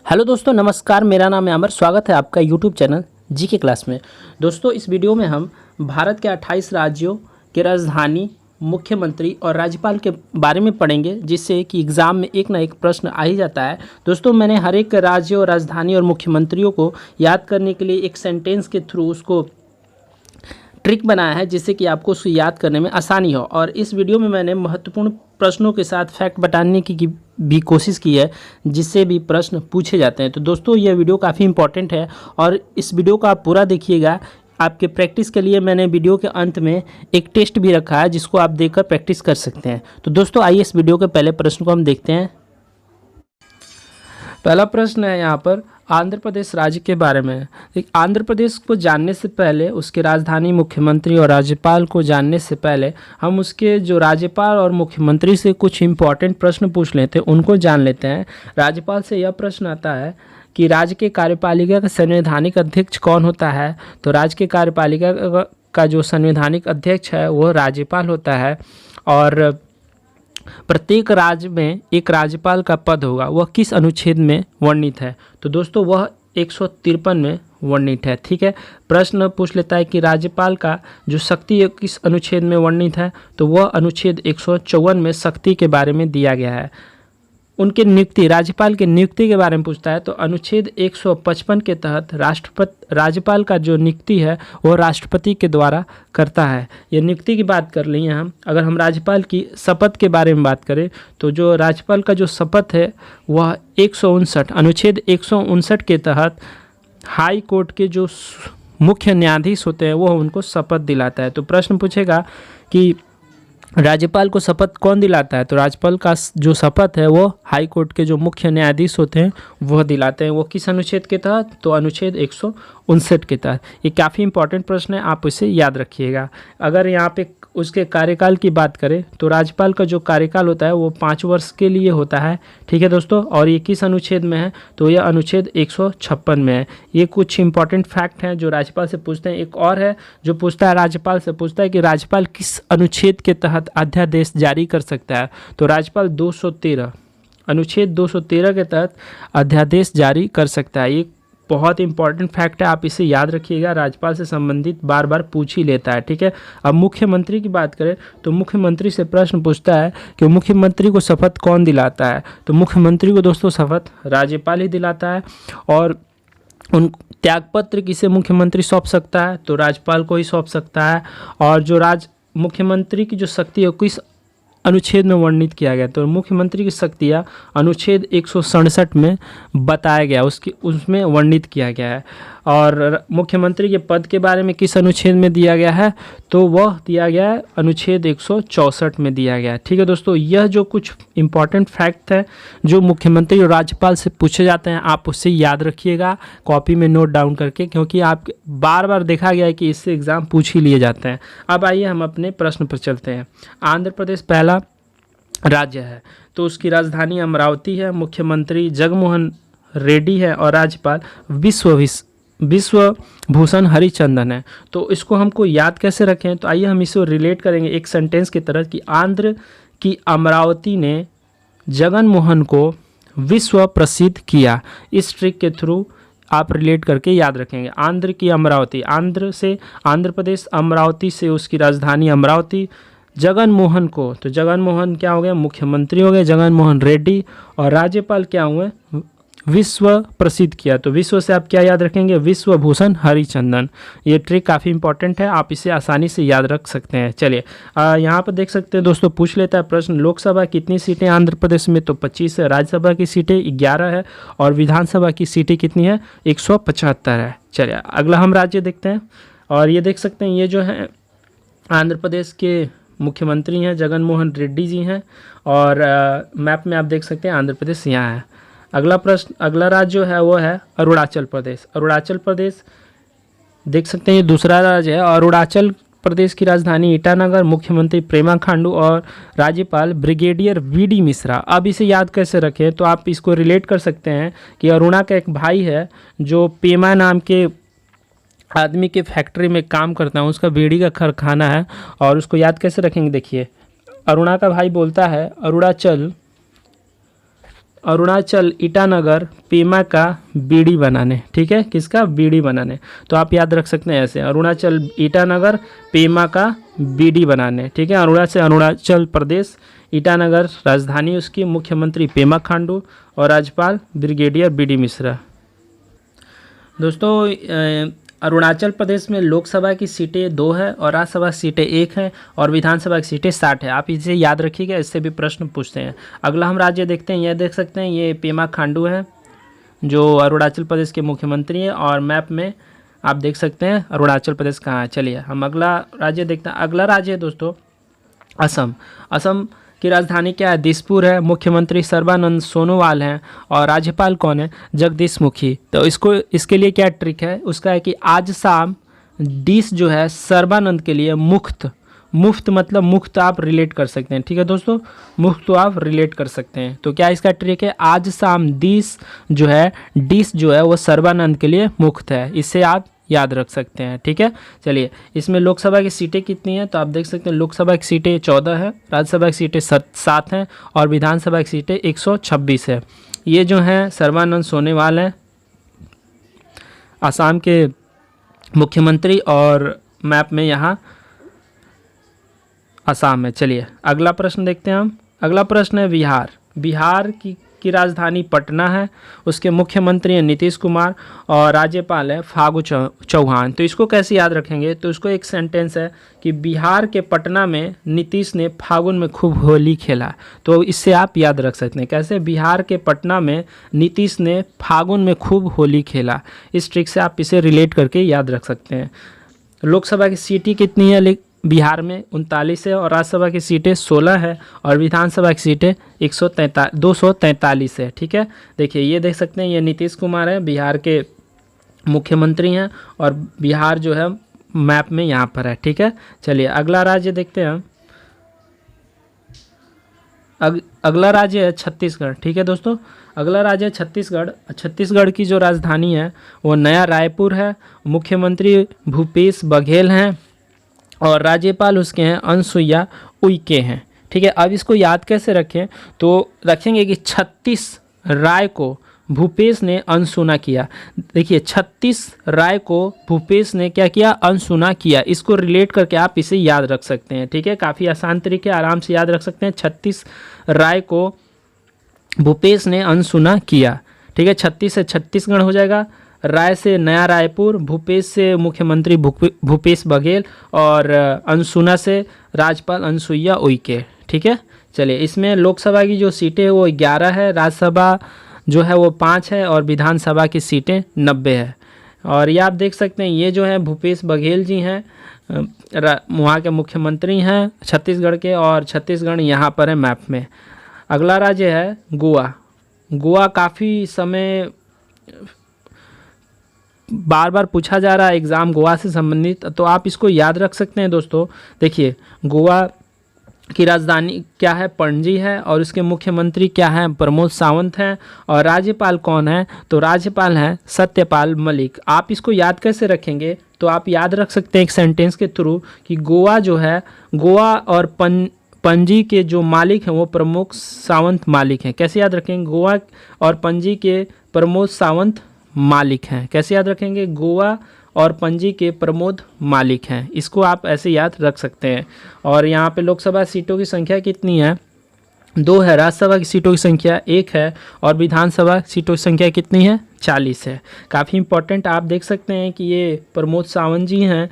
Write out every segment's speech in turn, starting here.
Hello दोस्तों, नमस्कार। मेरा नाम है अमर। स्वागत है आपका यूट्यूब चैनल जीके क्लास में। दोस्तों, इस वीडियो में हम भारत के 28 राज्यों के राजधानी, मुख्यमंत्री और राज्यपाल के बारे में पढ़ेंगे, जिससे कि एग्ज़ाम में एक ना एक प्रश्न आ ही जाता है। दोस्तों, मैंने हर एक राज्य और राजधानी और मुख्यमंत्रियों को याद करने के लिए एक सेंटेंस के थ्रू उसको ट्रिक बनाया है, जिससे कि आपको उसको याद करने में आसानी हो। और इस वीडियो में मैंने महत्वपूर्ण प्रश्नों के साथ फैक्ट बताने की भी कोशिश की है, जिससे भी प्रश्न पूछे जाते हैं। तो दोस्तों, यह वीडियो काफ़ी इंपॉर्टेंट है और इस वीडियो को आप पूरा देखिएगा। आपके प्रैक्टिस के लिए मैंने वीडियो के अंत में एक टेस्ट भी रखा है, जिसको आप देखकर प्रैक्टिस कर सकते हैं। तो दोस्तों, आइए इस वीडियो के पहले प्रश्न को हम देखते हैं। पहला प्रश्न है यहाँ पर आंध्र प्रदेश राज्य के बारे में। आंध्र प्रदेश को जानने से पहले, उसके राजधानी, मुख्यमंत्री और राज्यपाल को जानने से पहले हम उसके जो राज्यपाल और मुख्यमंत्री से कुछ इम्पॉर्टेंट प्रश्न पूछ लेते हैं, उनको जान लेते हैं। राज्यपाल से यह प्रश्न आता है कि राज्य के कार्यपालिका का संवैधानिक अध्यक्ष कौन होता है। तो राज्य के कार्यपालिका का जो संवैधानिक अध्यक्ष है वह राज्यपाल होता है। और प्रत्येक राज्य में एक राज्यपाल का पद होगा, वह किस अनुच्छेद में वर्णित है। तो दोस्तों, वह 153 में वर्णित है। ठीक है, प्रश्न पूछ लेता है कि राज्यपाल का जो शक्ति है किस अनुच्छेद में वर्णित है। तो वह अनुच्छेद 154 में शक्ति के बारे में दिया गया है। उनके नियुक्ति, राज्यपाल के नियुक्ति के बारे में पूछता है। तो अनुच्छेद 155 के तहत राज्यपाल का जो नियुक्ति है वो राष्ट्रपति के द्वारा करता है। ये नियुक्ति की बात कर लिए हम। अगर हम राज्यपाल की शपथ के बारे में बात करें, तो जो राज्यपाल का जो शपथ है वह 159 अनुच्छेद 159 के तहत हाई कोर्ट के जो मुख्य न्यायाधीश होते हैं वो उनको शपथ दिलाता है। तो प्रश्न पूछेगा कि राज्यपाल को शपथ कौन दिलाता है। तो राज्यपाल का जो शपथ है वो हाई कोर्ट के जो मुख्य न्यायाधीश होते हैं वह दिलाते हैं। वो किस अनुच्छेद के तहत। तो अनुच्छेद 159 के तहत। ये काफ़ी इंपॉर्टेंट प्रश्न है, आप इसे याद रखिएगा। अगर यहाँ पे उसके कार्यकाल की बात करें, तो राज्यपाल का जो कार्यकाल होता है वो 5 वर्ष के लिए होता है। ठीक है दोस्तों, और ये किस अनुच्छेद में है। तो यह अनुच्छेद 156 में है। ये कुछ इंपॉर्टेंट फैक्ट हैं जो राज्यपाल से पूछते हैं। एक और है जो पूछता है, राज्यपाल से पूछता है कि राज्यपाल किस अनुच्छेद के तहत अध्यादेश जारी कर सकता है। तो राज्यपाल 213 अनुच्छेद 213 के तहत अध्यादेश जारी कर सकता है। ये बहुत इंपॉर्टेंट फैक्ट है, आप इसे याद रखिएगा। राज्यपाल से संबंधित बार बार पूछ ही लेता है। ठीक है, अब मुख्यमंत्री की बात करें, तो मुख्यमंत्री से प्रश्न पूछता है कि मुख्यमंत्री को शपथ कौन दिलाता है। तो मुख्यमंत्री को दोस्तों शपथ राज्यपाल ही दिलाता है। और उन त्यागपत्र किसे मुख्यमंत्री सौंप सकता है। तो राज्यपाल को ही सौंप सकता है। और जो मुख्यमंत्री की जो शक्ति है किस अनुच्छेद में वर्णित किया गया। तो मुख्यमंत्री की शक्तियाँ अनुच्छेद 167 में बताया गया, उसमें वर्णित किया गया है। और मुख्यमंत्री के पद के बारे में किस अनुच्छेद में दिया गया है। तो वह दिया गया है अनुच्छेद 164 में दिया गया है। ठीक है दोस्तों, यह जो कुछ इंपॉर्टेंट फैक्ट है जो मुख्यमंत्री और राज्यपाल से पूछे जाते हैं, आप उससे याद रखिएगा कॉपी में नोट डाउन करके, क्योंकि आप बार बार देखा गया है कि इससे एग्ज़ाम पूछ ही लिए जाते हैं। अब आइए हम अपने प्रश्न पर चलते हैं। आंध्र प्रदेश पहला राज्य है, तो उसकी राजधानी अमरावती है, मुख्यमंत्री जगनमोहन रेड्डी है और राज्यपाल विश्वभूषण हरिचंदन है। तो इसको हमको याद कैसे रखें। तो आइए हम इसको रिलेट करेंगे एक सेंटेंस की तरह कि आंध्र की अमरावती ने जगनमोहन को विश्व प्रसिद्ध किया। इस ट्रिक के थ्रू आप रिलेट करके याद रखेंगे। आंध्र की अमरावती, आंध्र से आंध्र प्रदेश, अमरावती से उसकी राजधानी अमरावती, जगनमोहन को, तो जगनमोहन क्या हो गया, मुख्यमंत्री हो गए जगनमोहन रेड्डी। और राज्यपाल क्या हुए, विश्व प्रसिद्ध किया। तो विश्व से आप क्या याद रखेंगे, विश्वभूषण हरिचंदन। ये ट्रिक काफ़ी इंपॉर्टेंट है, आप इसे आसानी से याद रख सकते हैं। चलिए यहाँ पर देख सकते हैं दोस्तों, पूछ लेता है प्रश्न, लोकसभा कितनी सीटें आंध्र प्रदेश में। तो 25 है। राज्यसभा की सीटें 11 है और विधानसभा की सीटें कितनी है, 175 है। चलिए अगला हम राज्य देखते हैं। और ये देख सकते हैं, ये जो है आंध्र प्रदेश के मुख्यमंत्री हैं जगनमोहन रेड्डी जी हैं। और मैप में आप देख सकते हैं आंध्र प्रदेश यहाँ है। अगला प्रश्न, अगला राज्य जो है वो है अरुणाचल प्रदेश। अरुणाचल प्रदेश देख सकते हैं, ये दूसरा राज्य है। अरुणाचल प्रदेश की राजधानी ईटानगर, मुख्यमंत्री पेमा खांडू और राज्यपाल ब्रिगेडियर वीडी मिश्रा। अब इसे याद कैसे रखें। तो आप इसको रिलेट कर सकते हैं कि अरुणा का एक भाई है जो पेमा नाम के आदमी के फैक्ट्री में काम करता है, उसका बीड़ी का कारखाना है। और उसको याद कैसे रखेंगे, देखिए अरुणा का भाई बोलता है अरुणाचल ईटानगर पेमा का बीड़ी बनाने, ठीक है, किसका बीड़ी बनाने। तो आप याद रख सकते हैं ऐसे, अरुणाचल ईटानगर पेमा का बीड़ी बनाने, ठीक है। अरुणाचल प्रदेश, ईटानगर राजधानी उसकी, मुख्यमंत्री पेमा खांडू और राज्यपाल ब्रिगेडियर बी.डी. मिश्रा। दोस्तों अरुणाचल प्रदेश में लोकसभा की सीटें 2 है और राज्यसभा सीटें 1 हैं और विधानसभा की सीटें 60 है। आप इसे याद रखिएगा, इससे भी प्रश्न पूछते हैं। अगला हम राज्य देखते हैं, यह देख सकते हैं, ये पेमा खांडू है जो अरुणाचल प्रदेश के मुख्यमंत्री हैं और मैप में आप देख सकते हैं अरुणाचल प्रदेश कहाँ है। चलिए हम अगला राज्य देखते हैं। अगला राज्य है दोस्तों असम। असम की राजधानी क्या है? दिसपुर है। मुख्यमंत्री सर्बानंद सोनोवाल हैं और राज्यपाल कौन है? जगदीश मुखी। तो इसके लिए क्या ट्रिक है उसका है कि आज शाम डिस जो है सर्बानंद के लिए मुफ्त मतलब मुफ्त आप रिलेट कर सकते हैं, ठीक है दोस्तों, मुफ्त तो आप रिलेट कर सकते हैं। तो क्या इसका ट्रिक है? आज शाम डिस जो है वो सर्बानंद के लिए मुफ्त है, इससे आप याद रख सकते हैं, ठीक है। चलिए इसमें लोकसभा की सीटें कितनी हैं तो आप देख सकते हैं लोकसभा की सीटें 14 है, राज्यसभा की सीटें 7 हैं और विधानसभा की सीटें 126 है। ये जो हैं सर्बानंद सोनोवाल हैं असम के मुख्यमंत्री और मैप में यहाँ असम है। चलिए अगला प्रश्न देखते हैं हम। अगला प्रश्न है बिहार की राजधानी पटना है, उसके मुख्यमंत्री हैं नीतीश कुमार और राज्यपाल है फागू चौहान। तो इसको कैसे याद रखेंगे? तो इसको एक सेंटेंस है कि बिहार के पटना में नीतीश ने फागुन में खूब होली खेला। तो इससे आप याद रख सकते हैं कैसे? बिहार के पटना में नीतीश ने फागुन में खूब होली खेला। इस ट्रिक से आप इसे रिलेट करके याद रख सकते हैं। लोकसभा की सीटें कितनी है बिहार में? 39 है और राज्यसभा की सीटें 16 है और विधानसभा की सीटें 243 है, ठीक है। देखिए ये देख सकते हैं, ये नीतीश कुमार है, बिहार के मुख्यमंत्री हैं और बिहार जो है मैप में यहाँ पर है, ठीक है। चलिए अगला राज्य देखते हैं। अगला राज्य है छत्तीसगढ़, ठीक है दोस्तों। अगला राज्य है छत्तीसगढ़। छत्तीसगढ़ की जो राजधानी है वो नया रायपुर है। मुख्यमंत्री भूपेश बघेल हैं और राज्यपाल उसके हैं अनुसुईया उइके हैं, ठीक है। अब इसको याद कैसे रखें? तो रखेंगे कि 36 राय को भूपेश ने अनसुना किया। देखिए 36 राय को भूपेश ने क्या किया? अनसुना किया। इसको रिलेट करके आप इसे याद रख सकते हैं, ठीक है। काफ़ी आसान तरीके, आराम से याद रख सकते हैं। 36 राय को भूपेश ने अनसुना किया, ठीक है। 36 से छत्तीसगढ़ हो जाएगा, राय से नया रायपुर, भूपेश से मुख्यमंत्री भूपेश बघेल और अनसुना से राज्यपाल अनुसुईया उइके, ठीक है। चलिए इसमें लोकसभा की जो सीटें वो 11 है, राज्यसभा जो है वो 5 है और विधानसभा की सीटें 90 है। और ये आप देख सकते हैं, ये जो है भूपेश बघेल जी हैं, वहाँ के मुख्यमंत्री हैं छत्तीसगढ़ के और छत्तीसगढ़ यहाँ पर है मैप में। अगला राज्य है गोवा। गोवा काफ़ी समय बार बार पूछा जा रहा है एग्ज़ाम गोवा से संबंधित, तो आप इसको याद रख सकते हैं दोस्तों। देखिए गोवा की राजधानी क्या है? पणजी है और उसके मुख्यमंत्री क्या हैं? प्रमोद सावंत हैं और राज्यपाल कौन है? तो राज्यपाल हैं सत्यपाल मलिक। आप इसको याद कैसे रखेंगे? तो आप याद रख सकते हैं एक सेंटेंस के थ्रू कि गोवा जो है, गोवा और पणजी के जो मालिक हैं वो प्रमोद सावंत मालिक हैं। कैसे याद रखेंगे? गोवा और पणजी के प्रमोद सावंत मालिक हैं। कैसे याद रखेंगे? गोवा और पणजी के प्रमोद मालिक हैं। इसको आप ऐसे याद रख सकते हैं। और यहाँ पे लोकसभा सीटों की संख्या कितनी है? 2 है। राज्यसभा की सीटों की संख्या 1 है और विधानसभा सीटों की संख्या कितनी है? 40 है। काफ़ी इंपॉर्टेंट आप देख सकते हैं कि ये प्रमोद सावंत जी हैं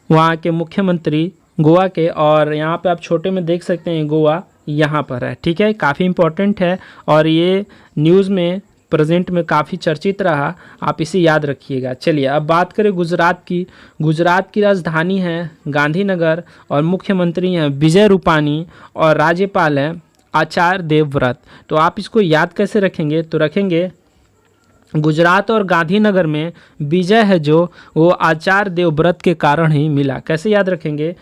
वहाँ के मुख्यमंत्री गोवा के, और यहाँ पे आप छोटे में देख सकते हैं गोवा यहाँ पर है, ठीक है। काफ़ी इंपॉर्टेंट है और ये न्यूज़ में प्रेजेंट में काफ़ी चर्चित रहा, आप इसे याद रखिएगा। चलिए अब बात करें गुजरात की। गुजरात की राजधानी है गांधीनगर और मुख्यमंत्री हैं विजय रूपानी और राज्यपाल हैं आचार्य देवव्रत। तो आप इसको याद कैसे रखेंगे? तो रखेंगे गुजरात और गांधीनगर में विजय है जो वो आचार्य देवव्रत के कारण ही मिला। कैसे याद रखेंगे?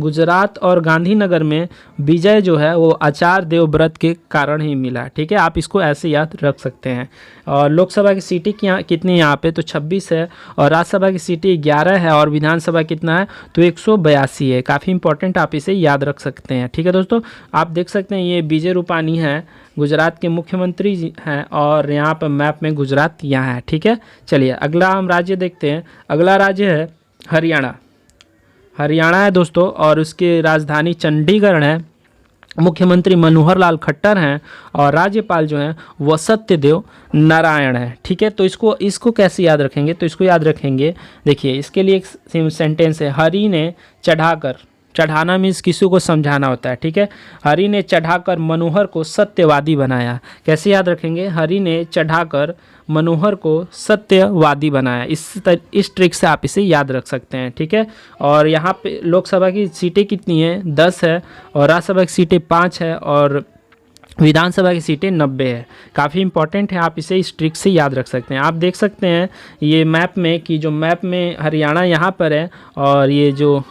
गुजरात और गांधीनगर में विजय जो है वो आचार्य देवव्रत के कारण ही मिला। ठीक है, आप इसको ऐसे याद रख सकते हैं। और लोकसभा की सीटें कितनी यहाँ पे, तो 26 है, और राज्यसभा की सीटें 11 है, और विधानसभा कितना है, तो 182 है। काफ़ी इंपॉर्टेंट, आप इसे याद रख सकते हैं। ठीक है दोस्तों, आप देख सकते हैं ये विजय रूपानी है, गुजरात के मुख्यमंत्री हैं, और यहाँ पर मैप में गुजरात यहाँ है। ठीक है, चलिए अगला हम राज्य देखते हैं। अगला राज्य है हरियाणा। हरियाणा है दोस्तों, और उसकी राजधानी चंडीगढ़ है। मुख्यमंत्री मनोहर लाल खट्टर हैं, और राज्यपाल जो हैं वो सत्यदेव नारायण है। ठीक है, तो इसको कैसे याद रखेंगे, तो इसको याद रखेंगे, देखिए इसके लिए एक सेंटेंस है, हरि ने चढ़ाकर, चढ़ाना मीन्स किसी को समझाना होता है। ठीक है, हरि ने चढ़ाकर मनोहर को सत्यवादी बनाया। कैसे याद रखेंगे, हरि ने चढ़ाकर मनोहर को सत्यवादी बनाया। इस ट्रिक से आप इसे याद रख सकते हैं। ठीक है, और यहाँ पे लोकसभा की सीटें कितनी हैं, 10 है, और राज्यसभा की सीटें 5 है, और विधानसभा की सीटें 90 है। काफ़ी इंपॉर्टेंट है, आप इसे इस ट्रिक से याद रख सकते हैं। आप देख सकते हैं ये मैप में कि जो मैप में हरियाणा यहाँ पर है, और ये जो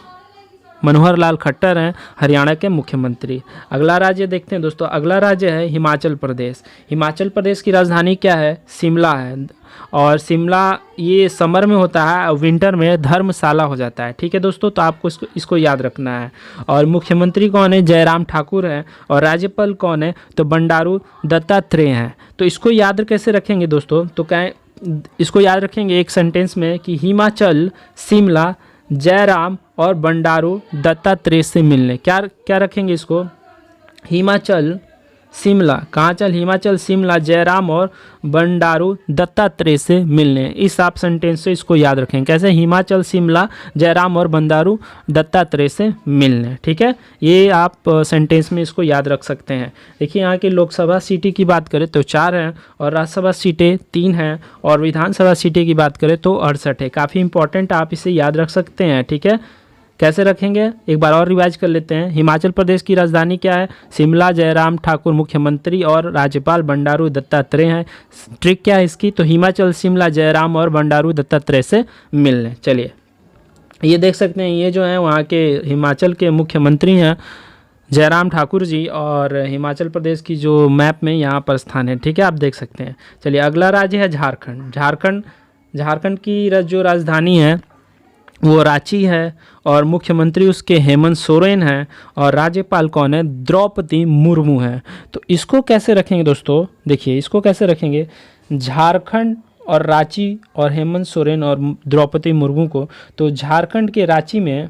मनोहर लाल खट्टर हैं हरियाणा के मुख्यमंत्री। अगला राज्य देखते हैं दोस्तों। अगला राज्य है हिमाचल प्रदेश। हिमाचल प्रदेश की राजधानी क्या है, शिमला है, और शिमला ये समर में होता है, विंटर में धर्मशाला हो जाता है। ठीक है दोस्तों, तो आपको इसको याद रखना है। और मुख्यमंत्री कौन है, जयराम ठाकुर हैं, और राज्यपाल कौन है, तो बंडारू दत्तात्रेय हैं। तो इसको याद कैसे रखेंगे दोस्तों, तो क्या इसको याद रखेंगे एक सेंटेंस में कि हिमाचल, शिमला, जयराम और बंडारू दत्तात्रेय से मिलने। क्या क्या रखेंगे इसको, हिमाचल, शिमला, कहाँ चल, हिमाचल, शिमला, जयराम और बंडारू दत्तात्रेय से मिलने। इस आप सेंटेंस से इसको याद रखें, कैसे, हिमाचल, शिमला, जयराम और बंडारू दत्तात्रेय से मिलने। ठीक है, ये आप सेंटेंस में इसको याद रख सकते हैं। देखिए यहाँ की लोकसभा सीटें की बात करें तो 4 हैं, और राज्यसभा सीटें 3 हैं, और विधानसभा सीटें की बात करें तो 68 है। काफ़ी इंपॉर्टेंट, आप इसे याद रख सकते हैं। ठीक है, कैसे रखेंगे, एक बार और रिवाइज कर लेते हैं। हिमाचल प्रदेश की राजधानी क्या है, शिमला, जयराम ठाकुर मुख्यमंत्री और राज्यपाल बंडारू दत्तात्रेय हैं। ट्रिक क्या है इसकी, तो हिमाचल, शिमला, जयराम और बंडारू दत्तात्रेय से मिलने। चलिए ये देख सकते हैं, ये जो है वहाँ के हिमाचल के मुख्यमंत्री हैं जयराम ठाकुर जी, और हिमाचल प्रदेश की जो मैप में यहाँ पर स्थान है। ठीक है, आप देख सकते हैं। चलिए अगला राज्य है झारखंड। झारखंड की जो राजधानी है वो रांची है, और मुख्यमंत्री उसके हेमंत सोरेन हैं, और राज्यपाल कौन है, द्रौपदी मुर्मू है। तो इसको कैसे रखेंगे दोस्तों, देखिए इसको कैसे रखेंगे, झारखंड और रांची और हेमंत सोरेन और द्रौपदी मुर्मू को। तो झारखंड के रांची में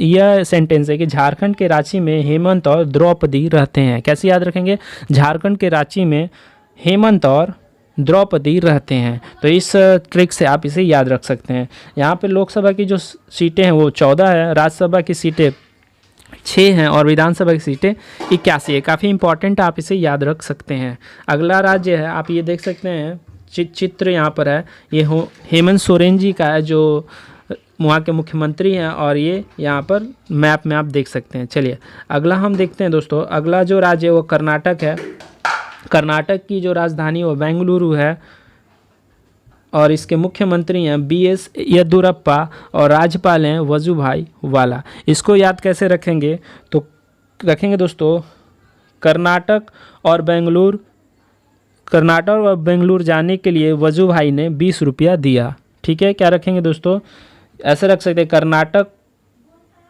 यह सेंटेंस है कि झारखंड के रांची में हेमंत और द्रौपदी रहते हैं। कैसे याद रखेंगे, झारखंड के रांची में हेमंत और द्रौपदी रहते हैं। तो इस ट्रिक से आप इसे याद रख सकते हैं। यहाँ पे लोकसभा की जो सीटें हैं वो 14 है, राज्यसभा की सीटें 6 हैं, और विधानसभा की सीटें 81 है। काफ़ी इंपॉर्टेंट, आप इसे याद रख सकते हैं। अगला राज्य है, आप ये देख सकते हैं चित्र यहाँ पर है, ये हेमंत सोरेन जी का है जो वहाँ के मुख्यमंत्री हैं, और ये यहाँ पर मैप में आप देख सकते हैं। चलिए अगला हम देखते हैं दोस्तों। अगला जो राज्य है वो कर्नाटक है। कर्नाटक की जो राजधानी वो बेंगलुरु है, और इसके मुख्यमंत्री हैं BS येदियुरप्पा, और राज्यपाल हैं वजुभाई वाला। इसको याद कैसे रखेंगे, तो रखेंगे दोस्तों, कर्नाटक और बेंगलुरु जाने के लिए वजुभाई ने 20 रुपया दिया। ठीक है, क्या रखेंगे दोस्तों, ऐसे रख सकते हैं, कर्नाटक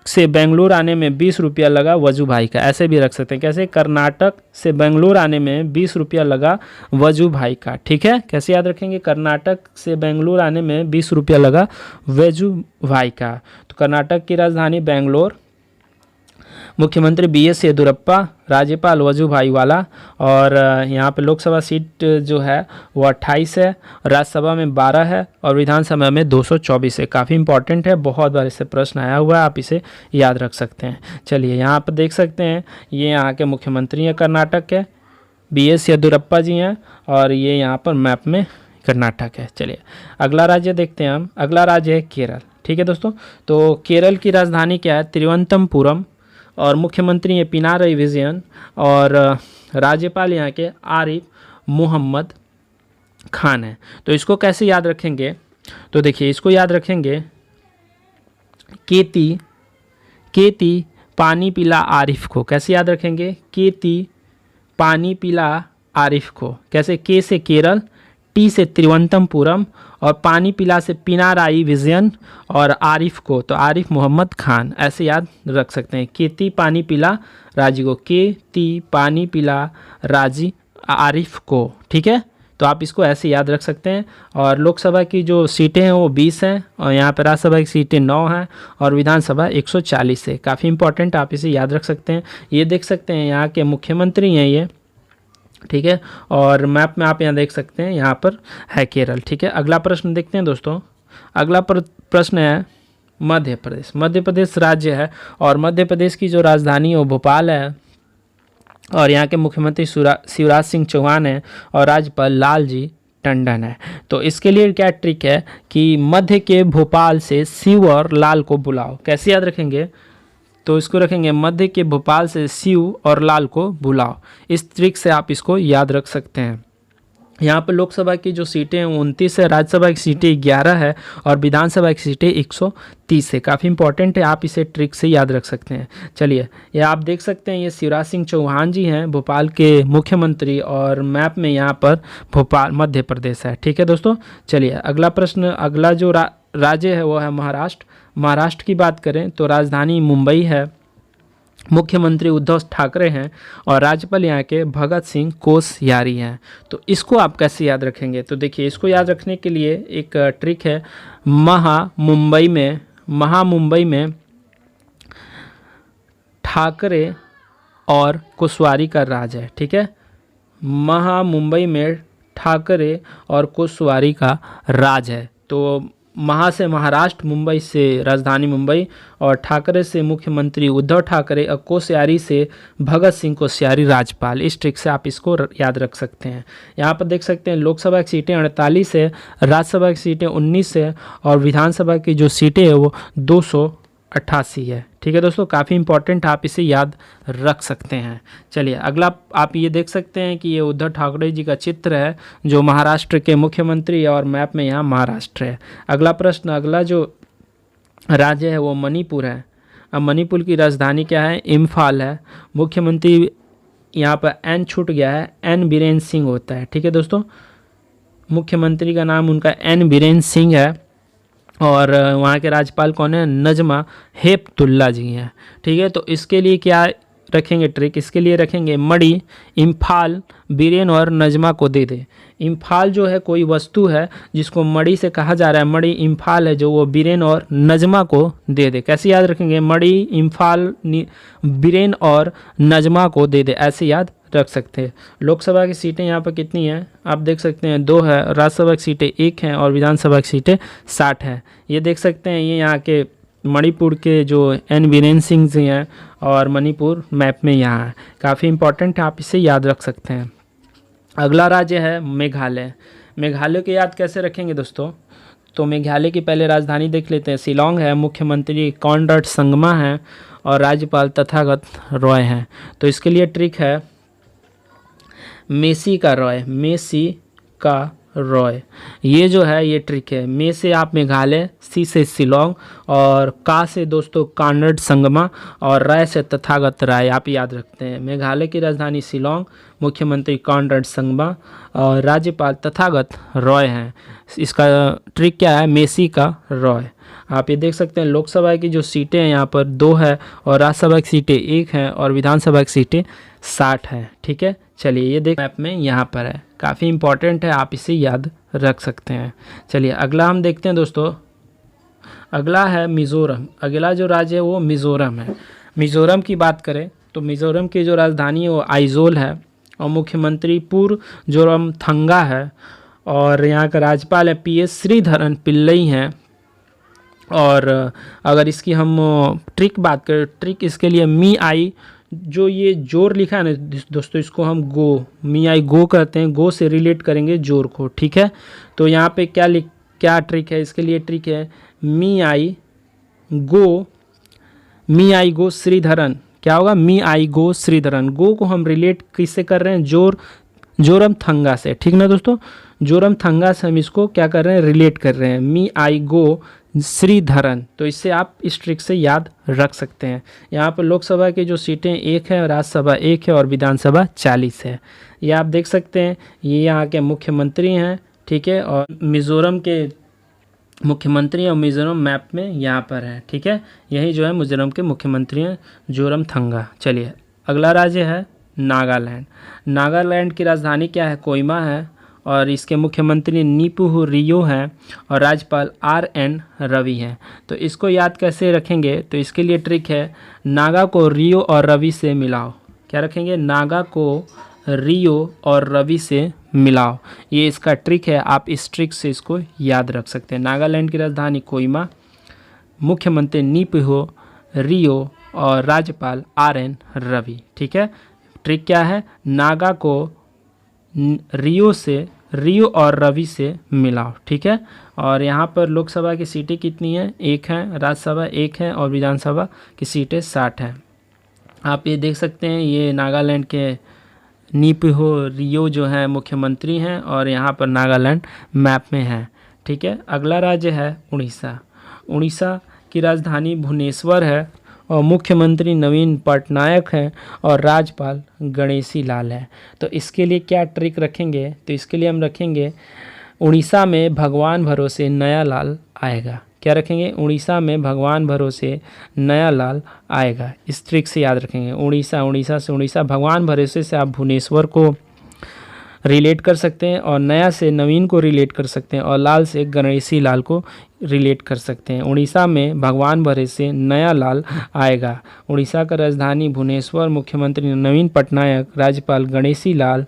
से बेंगलुरु आने में 20 रुपया लगा वजुभाई का। ऐसे भी रख सकते हैं, कैसे, कर्नाटक से बेंगलुरु आने में 20 रुपया लगा वजुभाई का। ठीक है, कैसे याद रखेंगे, कर्नाटक से बेंगलुरु आने में 20 रुपया लगा वजुभाई का। तो कर्नाटक की राजधानी बेंगलोर, मुख्यमंत्री BS येदियुरप्पा, राज्यपाल वजुभाई वाला, और यहाँ पे लोकसभा सीट जो है वो 28 है, राज्यसभा में 12 है, और विधानसभा में 224 है। काफ़ी इंपॉर्टेंट है, बहुत बार इससे प्रश्न आया हुआ है, आप इसे याद रख सकते हैं। चलिए यहाँ पर देख सकते हैं, ये यहाँ के मुख्यमंत्री हैं कर्नाटक के, BS येदियुरप्पा जी हैं, और ये यहाँ पर मैप में कर्नाटक है। चलिए अगला राज्य देखते हैं हम। अगला राज्य है केरल। ठीक है दोस्तों, तो केरल की राजधानी क्या है, तिरुवनंतपुरम, और मुख्यमंत्री हैं पिनारई विजयन, और राज्यपाल यहाँ के आरिफ मोहम्मद खान है। तो इसको कैसे याद रखेंगे, तो देखिए इसको याद रखेंगे, केती पानी पिला आरिफ को, कैसे याद रखेंगे? केती पानी पिला आरिफ को, कैसे? के से केरल, टी से तिरुवनंतपुरम और पानी पिला से पिनाराई विजयन और आरिफ को तो आरिफ मोहम्मद खान, ऐसे याद रख सकते हैं। केती पानी पिला राजी को, केती पानी पिला राजी आरिफ को, ठीक है। तो आप इसको ऐसे याद रख सकते हैं। और लोकसभा की जो सीटें हैं वो 20 हैं और यहाँ पर राज्यसभा की सीटें 9 हैं और विधानसभा 140 है। काफ़ी इंपॉर्टेंट, आप इसे याद रख सकते हैं। ये देख सकते हैं यहाँ के मुख्यमंत्री हैं ये, ठीक है। और मैप में आप यहाँ देख सकते हैं, यहाँ पर है केरल, ठीक है। अगला प्रश्न देखते हैं दोस्तों। अगला प्रश्न है मध्य प्रदेश। मध्य प्रदेश राज्य है और मध्य प्रदेश की जो राजधानी है वो भोपाल है और यहाँ के मुख्यमंत्री शिवराज सिंह चौहान हैं और राज्यपाल लालजी टंडन है। तो इसके लिए क्या ट्रिक है कि मध्य के भोपाल से शिव और लाल को बुलाओ, कैसे याद रखेंगे? तो इसको रखेंगे मध्य के भोपाल से शिव और लाल को बुलाओ। इस ट्रिक से आप इसको याद रख सकते हैं। यहाँ पर लोकसभा की जो सीटें हैं 29 है, राज्यसभा की सीटें 11 है और विधानसभा की सीटें 130 है। काफ़ी इंपॉर्टेंट है, आप इसे ट्रिक से याद रख सकते हैं। चलिए, ये आप देख सकते हैं, ये शिवराज सिंह चौहान जी हैं भोपाल के मुख्यमंत्री और मैप में यहाँ पर भोपाल मध्य प्रदेश है, ठीक है दोस्तों। चलिए अगला प्रश्न। अगला जो राज्य है वो है महाराष्ट्र। महाराष्ट्र की बात करें तो राजधानी मुंबई है, मुख्यमंत्री उद्धव ठाकरे हैं और राज्यपाल यहाँ के भगत सिंह कोश्यारी हैं। तो इसको आप कैसे याद रखेंगे? तो देखिए, इसको याद रखने के लिए एक ट्रिक है। महामुंबई में ठाकरे और कोश्यारी का राज है, ठीक है। महामुंबई में ठाकरे और कोश्यारी का राज है। तो महा से महाराष्ट्र, मुंबई से राजधानी मुंबई और ठाकरे से मुख्यमंत्री उद्धव ठाकरे और कोश्यारी से भगत सिंह कोश्यारी राज्यपाल। इस ट्रिक से आप इसको याद रख सकते हैं। यहाँ पर देख सकते हैं लोकसभा की सीटें 48 है, राज्यसभा की सीटें 19 है और विधानसभा की जो सीटें है वो 288 है, ठीक है दोस्तों। काफ़ी इंपॉर्टेंट, आप इसे याद रख सकते हैं। चलिए अगला आप ये देख सकते हैं कि ये उद्धव ठाकरे जी का चित्र है जो महाराष्ट्र के मुख्यमंत्री और मैप में यहाँ महाराष्ट्र है। अगला प्रश्न। अगला जो राज्य है वो मणिपुर है। अब मणिपुर की राजधानी क्या है? इम्फाल है। मुख्यमंत्री यहाँ पर एन छूट गया है, एन बीरेन सिंह होता है, ठीक है दोस्तों। मुख्यमंत्री का नाम उनका एन बीरेन सिंह है और वहाँ के राज्यपाल कौन है? नजमा हेपतुल्ला जी हैं, ठीक है। तो इसके लिए क्या रखेंगे ट्रिक? इसके लिए रखेंगे मणि, इम्फाल, बीरेन और नजमा को दे दे। इम्फाल जो है कोई वस्तु है जिसको मणि से कहा जा रहा है, मणि इम्फाल है जो वो बीरेन और नजमा को दे दे। कैसे याद रखेंगे? मणि, इम्फाल, बीरेन और नजमा को दे दे, ऐसे याद रख सकते हैं। लोकसभा की सीटें यहाँ पर कितनी हैं? आप देख सकते हैं 2 है, राज्यसभा की सीटें 1 हैं और विधानसभा की सीटें 60 हैं। ये देख सकते हैं, ये यहाँ के मणिपुर के जो एन बीरेन सिंह जी हैं और मणिपुर मैप में यहाँ है। काफ़ी इंपॉर्टेंट है, आप इसे याद रख सकते हैं। अगला राज्य है मेघालय। मेघालय को याद कैसे रखेंगे दोस्तों? तो मेघालय की पहले राजधानी देख लेते हैं। शिलोंग है, मुख्यमंत्री कॉनराड संगमा हैं और राज्यपाल तथागत रॉय हैं। तो इसके लिए ट्रिक है मेसी का रॉय। ये जो है ये ट्रिक है। मे से आप मेघालय, सी से शिलोंग और का से दोस्तों कॉनराड संगमा और राय से तथागत राय, आप याद रखते हैं। मेघालय की राजधानी शिलोंग, मुख्यमंत्री कॉनराड संगमा और राज्यपाल तथागत रॉय हैं। इसका ट्रिक क्या है? मेसी का रॉय। आप ये देख सकते हैं लोकसभा की जो सीटें हैं यहाँ पर 2 है और राज्यसभा की सीटें 1 हैं और विधानसभा की सीटें 60 हैं, ठीक है। चलिए ये देख मैप में यहाँ पर है, काफ़ी इंपॉर्टेंट है, आप इसे याद रख सकते हैं। चलिए अगला हम देखते हैं दोस्तों। अगला है मिज़ोरम। अगला जो राज्य है वो मिज़ोरम है। मिज़ोरम की बात करें तो मिज़ोरम की जो राजधानी है वो आइजोल है और मुख्यमंत्री पूर्व जोरमथंगा है और यहाँ का राज्यपाल है PS श्रीधरन पिल्लई हैं। और अगर इसकी हम ट्रिक बात करें, ट्रिक इसके लिए मी आई, जो ये जोर लिखा है ना दोस्तों, इसको हम मी आई गो कहते हैं। गो से रिलेट करेंगे जोर को, ठीक है। तो यहाँ पे क्या ट्रिक है? इसके लिए ट्रिक है मी आई गो श्रीधरन। क्या होगा? मी आई गो श्रीधरन। गो को हम रिलेट किससे कर रहे हैं? जोरमथंगा से, ठीक ना दोस्तों। जोरमथंगा से हम इसको क्या कर रहे हैं? रिलेट कर रहे हैं। मी आई गो श्रीधरन। तो इससे आप इस ट्रिक से याद रख सकते हैं। यहाँ पर लोकसभा की जो सीटें 1 है, राज्यसभा 1 है और विधानसभा 40 है। ये आप देख सकते हैं, ये यहाँ के मुख्यमंत्री हैं, ठीक है। और मिज़ोरम के मुख्यमंत्री और मिज़ोरम मैप में यहाँ पर है, ठीक है। यही जो है मिज़ोरम के मुख्यमंत्री हैं, जोरमथंगा। चलिए अगला राज्य है नागालैंड। नागालैंड की राजधानी क्या है? कोहिमा है और इसके मुख्यमंत्री नीपुह रियो हैं और राज्यपाल RN रवि हैं। तो इसको याद कैसे रखेंगे? तो इसके लिए ट्रिक है, नागा को रियो और रवि से मिलाओ। क्या रखेंगे? नागा को रियो और रवि से मिलाओ। ये इसका ट्रिक है, आप इस ट्रिक से इसको याद रख सकते हैं। नागालैंड की राजधानी कोहिमा, मुख्यमंत्री नीपुह रियो और राज्यपाल RN रवि, ठीक है। ट्रिक क्या है? नागा को रियो और रवि से मिलाओ, ठीक है। और यहाँ पर लोकसभा की सीटें कितनी हैं? 1 है, राज्यसभा 1 है और विधानसभा की सीटें 60 हैं। आप ये देख सकते हैं, ये नागालैंड के नीपुह रियो जो है मुख्यमंत्री हैं और यहाँ पर नागालैंड मैप में है, ठीक है। अगला राज्य है उड़ीसा। उड़ीसा की राजधानी भुवनेश्वर है और मुख्यमंत्री नवीन पटनायक हैं और राज्यपाल गणेशी लाल है। तो इसके लिए क्या ट्रिक रखेंगे? तो इसके लिए हम रखेंगे, उड़ीसा में भगवान भरोसे नया लाल आएगा। क्या रखेंगे? उड़ीसा में भगवान भरोसे नया लाल आएगा। इस ट्रिक से याद रखेंगे। उड़ीसा से उड़ीसा, भगवान भरोसे से आप भुवनेश्वर को रिलेट कर सकते हैं और नया से नवीन को रिलेट कर सकते हैं और लाल से गणेशी लाल को रिलेट कर सकते हैं। उड़ीसा में भगवान भरोसे नया लाल आएगा। उड़ीसा का राजधानी भुवनेश्वर, मुख्यमंत्री नवीन पटनायक, राज्यपाल गणेशी लाल,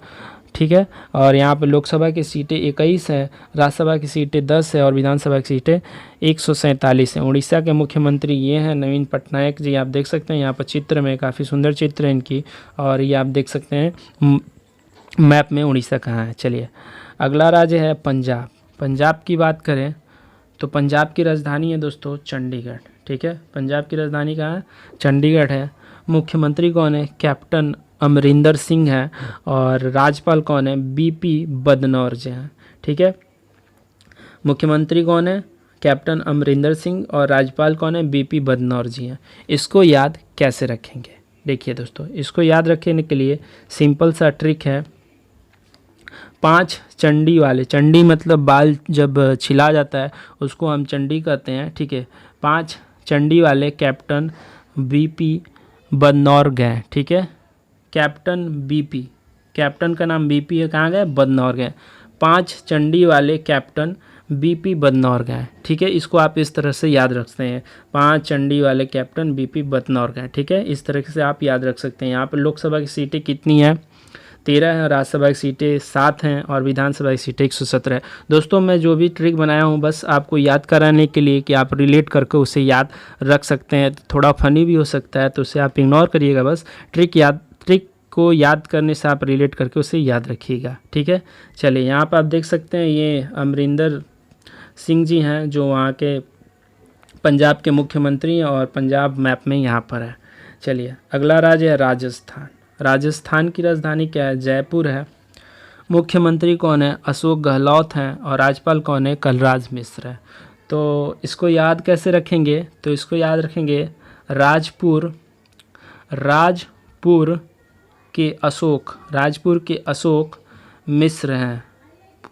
ठीक है। और यहाँ पर लोकसभा की सीटें 21 हैं, राज्यसभा की सीटें 10 है और विधानसभा की सीटें 147 हैं। उड़ीसा के मुख्यमंत्री ये हैं नवीन पटनायक जी। आप देख सकते हैं यहाँ पर चित्र में, काफ़ी सुंदर चित्र है इनकी, और ये आप देख सकते हैं मैप में उड़ीसा कहाँ है। चलिए अगला राज्य है पंजाब। पंजाब की बात करें तो पंजाब की राजधानी है दोस्तों चंडीगढ़, ठीक है। पंजाब की राजधानी कहाँ है? चंडीगढ़ है। मुख्यमंत्री कौन है? कैप्टन अमरिंदर सिंह है और राज्यपाल कौन है? BP बदनौर जी हैं, ठीक है। मुख्यमंत्री कौन है? कैप्टन अमरिंदर सिंह और राज्यपाल कौन है? BP बदनौर जी हैं। इसको याद कैसे रखेंगे? देखिए दोस्तों, इसको याद रखने के लिए सिंपल सा ट्रिक है। 5 चंडी वाले, चंडी मतलब बाल जब छिला जाता है उसको हम चंडी कहते हैं, ठीक है। 5 चंडी वाले कैप्टन BP बदनौर गए, ठीक है। कैप्टन BP, कैप्टन का नाम BP है, कहाँ गए? बदनौर गए। 5 चंडी वाले कैप्टन BP बदनौर गए, ठीक है। इसको आप इस तरह से याद रखते हैं, 5 चंडी वाले कैप्टन BP बदनौर गए, ठीक है। इस तरह से आप याद रख सकते हैं। यहाँ पर लोकसभा की सीटें कितनी हैं? 13 है, राज्यसभा की सीटें 7 हैं और विधानसभा की सीटें 117 है। दोस्तों मैं जो भी ट्रिक बनाया हूँ बस आपको याद कराने के लिए कि आप रिलेट करके उसे याद रख सकते हैं। थोड़ा फनी भी हो सकता है तो उसे आप इग्नोर करिएगा, बस ट्रिक को याद करने से आप रिलेट करके उसे याद रखिएगा, ठीक है। चलिए यहाँ पर आप देख सकते हैं, ये अमरिंदर सिंह जी हैं जो वहाँ के पंजाब के मुख्यमंत्री हैं और पंजाब मैप में यहाँ पर है। चलिए अगला राज्य है राजस्थान। राजस्थान की राजधानी क्या है? जयपुर है। मुख्यमंत्री कौन है? अशोक गहलोत हैं और राज्यपाल कौन है? कलराज मिश्र है। तो इसको याद कैसे रखेंगे? तो इसको याद रखेंगे, राजपुर के अशोक मिश्र हैं।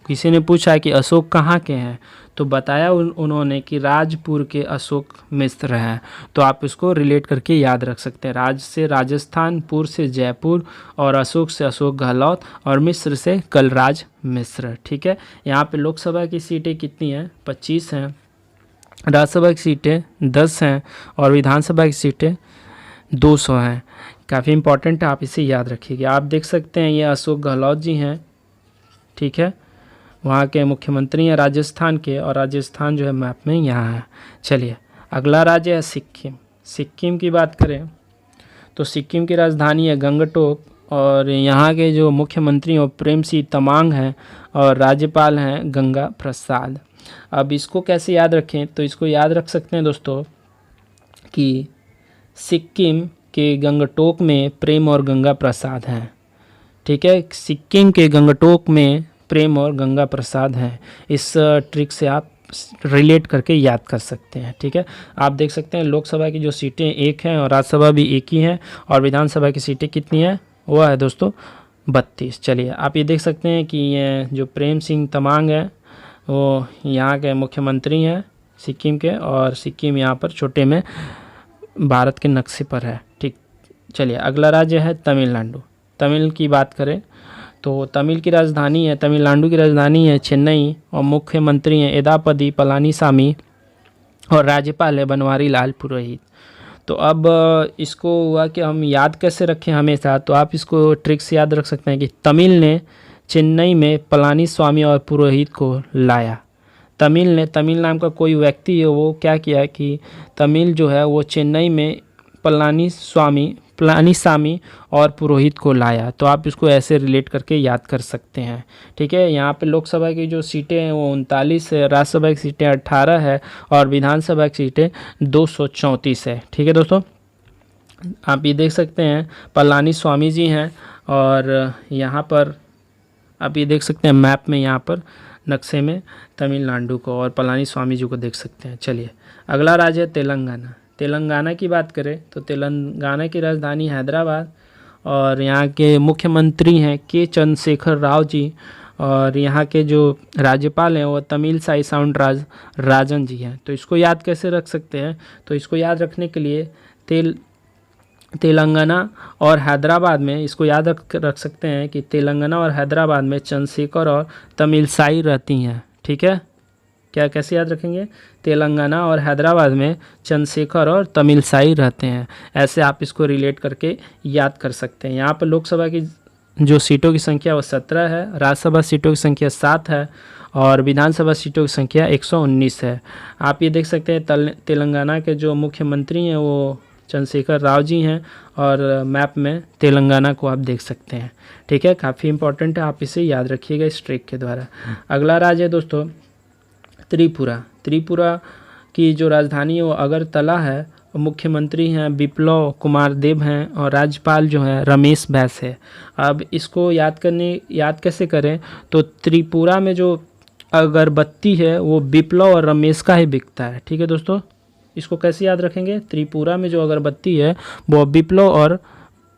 किसी ने पूछा कि अशोक कहाँ के हैं, तो बताया उन्होंने कि राजपुर के अशोक मिश्र हैं। तो आप इसको रिलेट करके याद रख सकते हैं। राज से राजस्थान, पुर से जयपुर और अशोक से अशोक गहलोत और मिश्र से कलराज मिश्र, ठीक है। यहाँ पे लोकसभा की सीटें कितनी हैं? 25 हैं, राज्यसभा की सीटें 10 हैं और विधानसभा की सीटें 200 हैं। काफ़ी इंपॉर्टेंट है, आप इसे याद रखिएगा। आप देख सकते हैं ये अशोक गहलोत जी हैं, ठीक है, वहाँ के मुख्यमंत्री हैं राजस्थान के, और राजस्थान जो है मैप में यहाँ है। चलिए अगला राज्य है सिक्किम। सिक्किम की बात करें तो सिक्किम की राजधानी है गंगटोक और यहाँ के जो मुख्यमंत्री हैं प्रेम सिंह तमांग हैं और राज्यपाल हैं गंगा प्रसाद। अब इसको कैसे याद रखें? तो इसको याद रख सकते हैं दोस्तों कि सिक्किम के गंगटोक में प्रेम और गंगा प्रसाद हैं, ठीक है। सिक्किम के गंगटोक में प्रेम और गंगा प्रसाद हैं। इस ट्रिक से आप रिलेट करके याद कर सकते हैं। ठीक है, आप देख सकते हैं लोकसभा की जो सीटें एक हैं और राज्यसभा भी एक ही हैं, और विधानसभा की सीटें कितनी हैं, वो है दोस्तों 32। चलिए आप ये देख सकते हैं कि ये जो प्रेम सिंह तमांग है वो यहाँ के मुख्यमंत्री हैं सिक्किम के, और सिक्किम यहाँ पर छोटे में भारत के नक्शे पर है। ठीक, चलिए अगला राज्य है तमिलनाडु। तमिल की बात करें तो तमिल की राजधानी है, तमिलनाडु की राजधानी है चेन्नई, और मुख्यमंत्री हैं एदापदी पलानीसामी, और राज्यपाल है बनवारी लाल पुरोहित। तो अब इसको हुआ कि हम याद कैसे रखें हमेशा, तो आप इसको ट्रिक से याद रख सकते हैं कि तमिल ने चेन्नई में पलानीस्वामी और पुरोहित को लाया। तमिल ने, तमिल नाम का कोई व्यक्ति है, वो क्या किया कि तमिल जो है वो चेन्नई में पलानीसामी और पुरोहित को लाया। तो आप इसको ऐसे रिलेट करके याद कर सकते हैं। ठीक है, यहाँ पे लोकसभा की जो सीटें हैं वो 39 है, राज्यसभा की सीटें 18 है, और विधानसभा की सीटें 234 है। ठीक है दोस्तों, आप ये देख सकते हैं पलानीस्वामी जी हैं, और यहाँ पर आप ये देख सकते हैं मैप में, यहाँ पर नक्शे में तमिलनाडु को और पलानीस्वामी जी को देख सकते हैं। चलिए अगला राज्य है तेलंगाना। तेलंगाना की बात करें तो तेलंगाना की राजधानी हैदराबाद, और यहाँ के मुख्यमंत्री हैं के चंद्रशेखर राव जी, और यहाँ के जो राज्यपाल हैं वो तमिल साई साउंड राजन जी हैं। तो इसको याद कैसे रख सकते हैं, तो इसको याद रखने के लिए तेलंगाना और हैदराबाद में इसको याद रख सकते हैं कि तेलंगाना और हैदराबाद में चंद्रशेखर और तमिल साई रहती हैं। ठीक है, क्या कैसे याद रखेंगे, तेलंगाना और हैदराबाद में चंद्रशेखर और तमिल साई रहते हैं। ऐसे आप इसको रिलेट करके याद कर सकते हैं। यहाँ पर लोकसभा की जो सीटों की संख्या वो 17 है, राज्यसभा सीटों की संख्या 7 है, और विधानसभा सीटों की संख्या 119 है। आप ये देख सकते हैं तेलंगाना के जो मुख्यमंत्री हैं वो चंद्रशेखर राव जी हैं, और मैप में तेलंगाना को आप देख सकते हैं। ठीक है, काफ़ी इंपॉर्टेंट है, आप इसे याद रखिएगा इस ट्रिक के द्वारा। अगला राज्य है दोस्तों त्रिपुरा। त्रिपुरा की जो राजधानी है वो अगरतला है, मुख्यमंत्री हैं बिप्लब कुमार देब हैं, और राज्यपाल जो हैं रमेश बैस है। अब इसको याद कैसे करें, तो त्रिपुरा में जो अगरबत्ती है वो बिप्लब और रमेश का ही बिकता है। ठीक है दोस्तों, इसको कैसे याद रखेंगे, त्रिपुरा में जो अगरबत्ती है वो बिप्लब और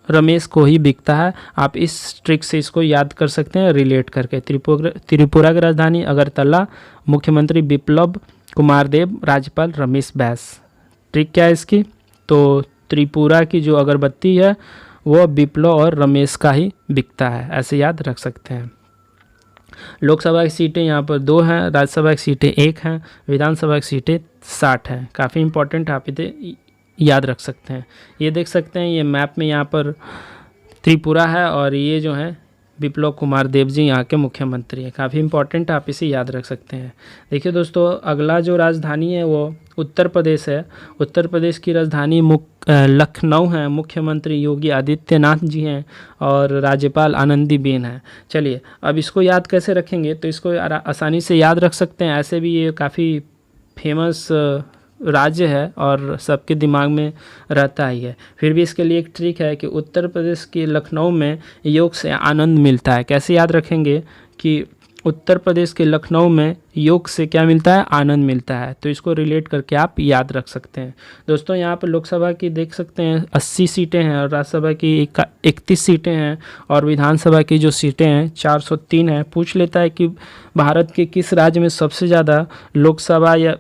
रमेश को ही बिकता है। आप इस ट्रिक से इसको याद कर सकते हैं रिलेट करके। त्रिपुरा की राजधानी अगरतला, मुख्यमंत्री बिप्लब कुमार देब, राज्यपाल रमेश बैस। ट्रिक क्या है इसकी, तो त्रिपुरा की जो अगरबत्ती है वो बिप्लब और रमेश का ही बिकता है, ऐसे याद रख सकते हैं। लोकसभा की सीटें यहाँ पर 2 हैं, राज्यसभा की सीटें 1 हैं, विधानसभा की सीटें 60 हैं। काफ़ी इंपॉर्टेंट, आप इसे याद रख सकते हैं। ये देख सकते हैं ये मैप में यहाँ पर त्रिपुरा है, और ये जो है बिप्लब कुमार देब जी यहाँ के मुख्यमंत्री हैं। काफ़ी इंपॉर्टेंट, आप इसे याद रख सकते हैं। देखिए दोस्तों, अगला जो राजधानी है वो उत्तर प्रदेश है। उत्तर प्रदेश की राजधानी लखनऊ है, मुख्यमंत्री योगी आदित्यनाथ जी हैं, और राज्यपाल आनंदीबेन है। चलिए अब इसको याद कैसे रखेंगे, तो इसको आसानी से याद रख सकते हैं। ऐसे भी ये काफ़ी फेमस राज्य है और सबके दिमाग में रहता ही है। फिर भी इसके लिए एक ट्रिक है कि उत्तर प्रदेश के लखनऊ में योग से आनंद मिलता है। कैसे याद रखेंगे कि उत्तर प्रदेश के लखनऊ में योग से क्या मिलता है, आनंद मिलता है। तो इसको रिलेट करके आप याद रख सकते हैं। दोस्तों यहाँ पर लोकसभा की देख सकते हैं 80 सीटें हैं, और राज्यसभा की 31 सीटें हैं, और विधानसभा की जो सीटें हैं 403 हैं। पूछ लेता है कि भारत के किस राज्य में सबसे ज़्यादा लोकसभा या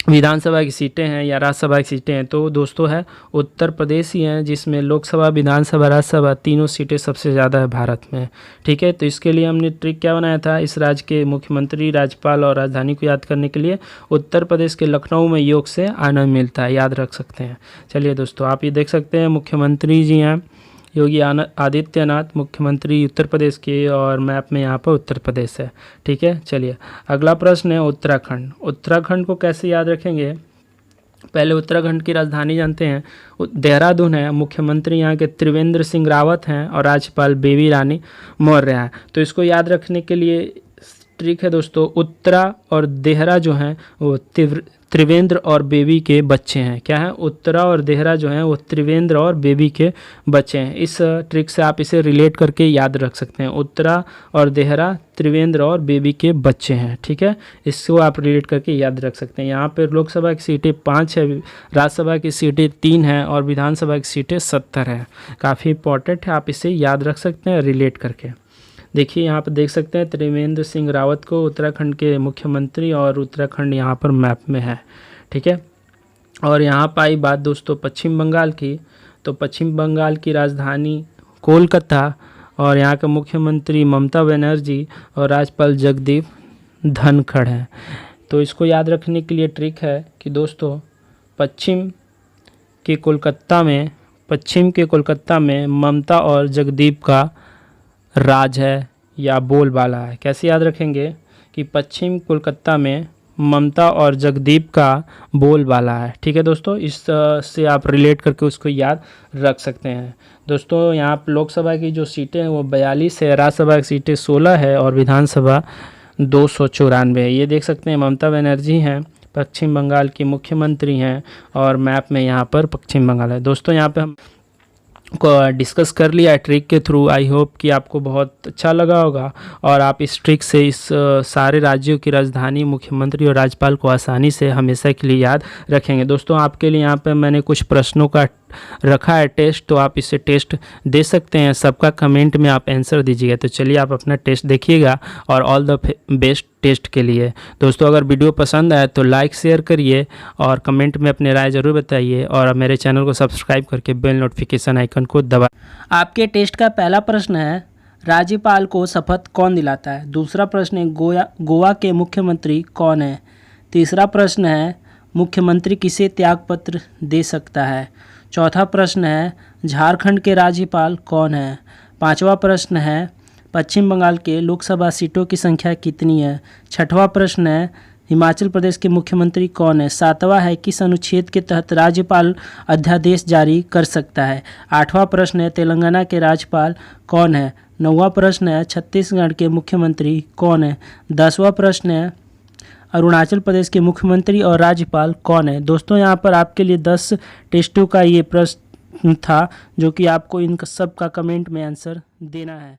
विधानसभा की सीटें हैं या राज्यसभा की सीटें हैं, तो दोस्तों है उत्तर प्रदेश ही हैं, जिसमें लोकसभा, विधानसभा, राज्यसभा तीनों सीटें सबसे ज़्यादा है भारत में। ठीक है, तो इसके लिए हमने ट्रिक क्या बनाया था, इस राज्य के मुख्यमंत्री, राज्यपाल और राजधानी को याद करने के लिए उत्तर प्रदेश के लखनऊ में योग से आनंद मिलता है, याद रख सकते हैं। चलिए दोस्तों, आप ये देख सकते हैं मुख्यमंत्री जी हैं योगी आदित्यनाथ, मुख्यमंत्री उत्तर प्रदेश के, और मैप में यहाँ पर उत्तर प्रदेश है। ठीक है, चलिए अगला प्रश्न है उत्तराखंड। उत्तराखंड को कैसे याद रखेंगे, पहले उत्तराखंड की राजधानी जानते हैं, देहरादून है, मुख्यमंत्री यहाँ के त्रिवेंद्र सिंह रावत हैं, और राज्यपाल बेबी रानी मौर्य हैं। तो इसको याद रखने के लिए ट्रिक है दोस्तों, उत्तरा और देहरा जो हैं वो त्रिवेंद्र और बेबी के बच्चे हैं। क्या है? उत्तरा और देहरा जो हैं वो त्रिवेंद्र और बेबी के बच्चे हैं। इस ट्रिक से आप इसे रिलेट करके याद रख सकते हैं। उत्तरा और देहरा त्रिवेंद्र और बेबी के बच्चे हैं। ठीक है, इसको आप रिलेट करके याद रख सकते हैं। यहाँ पर लोकसभा की सीटें 5 है, राज्यसभा की सीटें 3 हैं और विधानसभा की सीटें 70 हैं। काफ़ी इंपॉर्टेंट है, आप इसे याद रख सकते हैं रिलेट करके। देखिए यहाँ पर देख सकते हैं त्रिवेंद्र सिंह रावत को उत्तराखंड के मुख्यमंत्री, और उत्तराखंड यहाँ पर मैप में है। ठीक है, और यहाँ पर आई बात दोस्तों पश्चिम बंगाल की, तो पश्चिम बंगाल की राजधानी कोलकाता, और यहाँ के मुख्यमंत्री ममता बनर्जी और राज्यपाल जगदीप धनखड़ हैं। तो इसको याद रखने के लिए ट्रिक है कि दोस्तों पश्चिम के कोलकाता में ममता और जगदीप का राज है या बोलबाला है। कैसे याद रखेंगे कि पश्चिम कोलकाता में ममता और जगदीप का बोलबाला है। ठीक है दोस्तों, इस से आप रिलेट करके उसको याद रख सकते हैं। दोस्तों यहाँ पर लोकसभा की जो सीटें हैं वो 42 है, राज्यसभा की सीटें 16 है और विधानसभा 294 है। ये देख सकते हैं ममता बनर्जी हैं, पश्चिम बंगाल की मुख्यमंत्री हैं, और मैप में यहाँ पर पश्चिम बंगाल है। दोस्तों यहाँ पे हम को डिस्कस कर लिया है ट्रिक के थ्रू। आई होप कि आपको बहुत अच्छा लगा होगा और आप इस ट्रिक से इस सारे राज्यों की राजधानी, मुख्यमंत्री और राज्यपाल को आसानी से हमेशा के लिए याद रखेंगे। दोस्तों आपके लिए यहाँ पे मैंने कुछ प्रश्नों का रखा है टेस्ट, तो आप इसे टेस्ट दे सकते हैं। सबका कमेंट में आप आंसर दीजिएगा। तो चलिए आप अपना टेस्ट देखिएगा और ऑल द बेस्ट टेस्ट के लिए। दोस्तों अगर वीडियो पसंद आए तो लाइक शेयर करिए और कमेंट में अपने राय ज़रूर बताइए, और मेरे चैनल को सब्सक्राइब करके बेल नोटिफिकेशन आइकन को दबा। आपके टेस्ट का पहला प्रश्न है, राज्यपाल को शपथ कौन दिलाता है? दूसरा प्रश्न है, गोवा के मुख्यमंत्री कौन है? तीसरा प्रश्न है, मुख्यमंत्री किसे त्यागपत्र दे सकता है? चौथा प्रश्न है, झारखंड के राज्यपाल कौन है? पांचवा प्रश्न है, पश्चिम बंगाल के लोकसभा सीटों की संख्या कितनी है? छठवां प्रश्न है, हिमाचल प्रदेश के मुख्यमंत्री कौन है? सातवां है, किस अनुच्छेद के तहत राज्यपाल अध्यादेश जारी कर सकता है? आठवां प्रश्न है, तेलंगाना के राज्यपाल कौन है? नौवां प्रश्न है, छत्तीसगढ़ के मुख्यमंत्री कौन है? 10वां प्रश्न है, अरुणाचल प्रदेश के मुख्यमंत्री और राज्यपाल कौन है? दोस्तों यहाँ पर आपके लिए 10 टेस्टों का ये प्रश्न था, जो कि आपको इन सब का कमेंट में आंसर देना है।